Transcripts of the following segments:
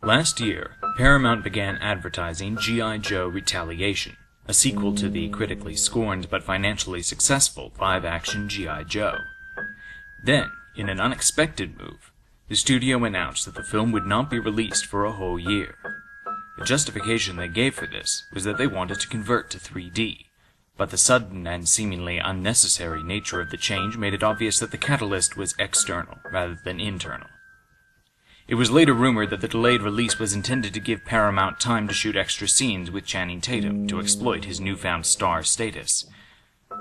Last year, Paramount began advertising G.I. Joe Retaliation, a sequel to the critically scorned but financially successful live-action G.I. Joe. Then, in an unexpected move, the studio announced that the film would not be released for a whole year. The justification they gave for this was that they wanted to convert to 3D, but the sudden and seemingly unnecessary nature of the change made it obvious that the catalyst was external rather than internal. It was later rumored that the delayed release was intended to give Paramount time to shoot extra scenes with Channing Tatum to exploit his newfound star status.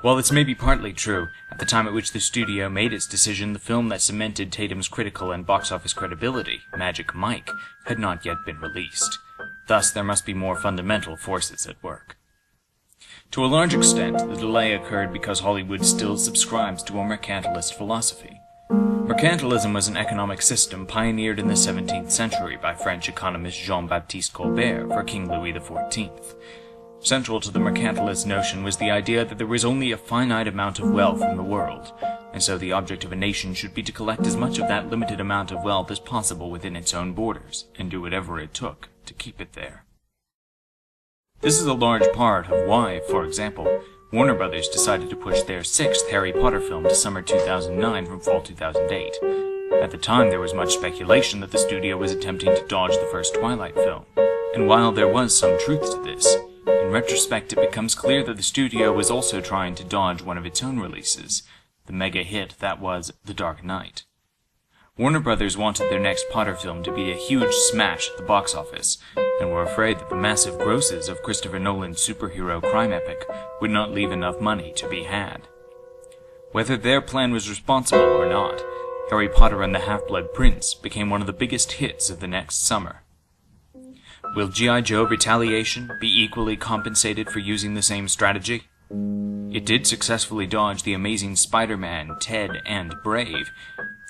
While this may be partly true, at the time at which the studio made its decision, the film that cemented Tatum's critical and box office credibility, Magic Mike, had not yet been released. Thus, there must be more fundamental forces at work. To a large extent, the delay occurred because Hollywood still subscribes to a mercantilist philosophy. Mercantilism was an economic system pioneered in the 17th century by French economist Jean-Baptiste Colbert for King Louis XIV. Central to the mercantilist notion was the idea that there was only a finite amount of wealth in the world, and so the object of a nation should be to collect as much of that limited amount of wealth as possible within its own borders, and do whatever it took to keep it there. This is a large part of why, for example, Warner Brothers decided to push their 6th Harry Potter film to summer 2009 from fall 2008. At the time, there was much speculation that the studio was attempting to dodge the first Twilight film, and while there was some truth to this, in retrospect it becomes clear that the studio was also trying to dodge one of its own releases, the mega hit that was The Dark Knight. Warner Brothers wanted their next Potter film to be a huge smash at the box office, and were afraid that the massive grosses of Christopher Nolan's superhero crime epic would not leave enough money to be had. Whether their plan was responsible or not, Harry Potter and the Half-Blood Prince became one of the biggest hits of the next summer. Will G.I. Joe Retaliation be equally compensated for using the same strategy? It did successfully dodge The Amazing Spider-Man, Ted, and Brave,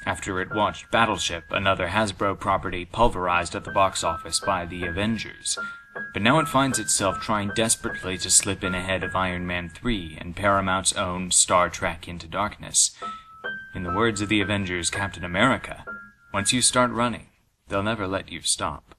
after it watched Battleship, another Hasbro property, pulverized at the box office by the Avengers. But now it finds itself trying desperately to slip in ahead of Iron Man 3 and Paramount's own Star Trek Into Darkness. In the words of the Avengers' Captain America, once you start running, they'll never let you stop.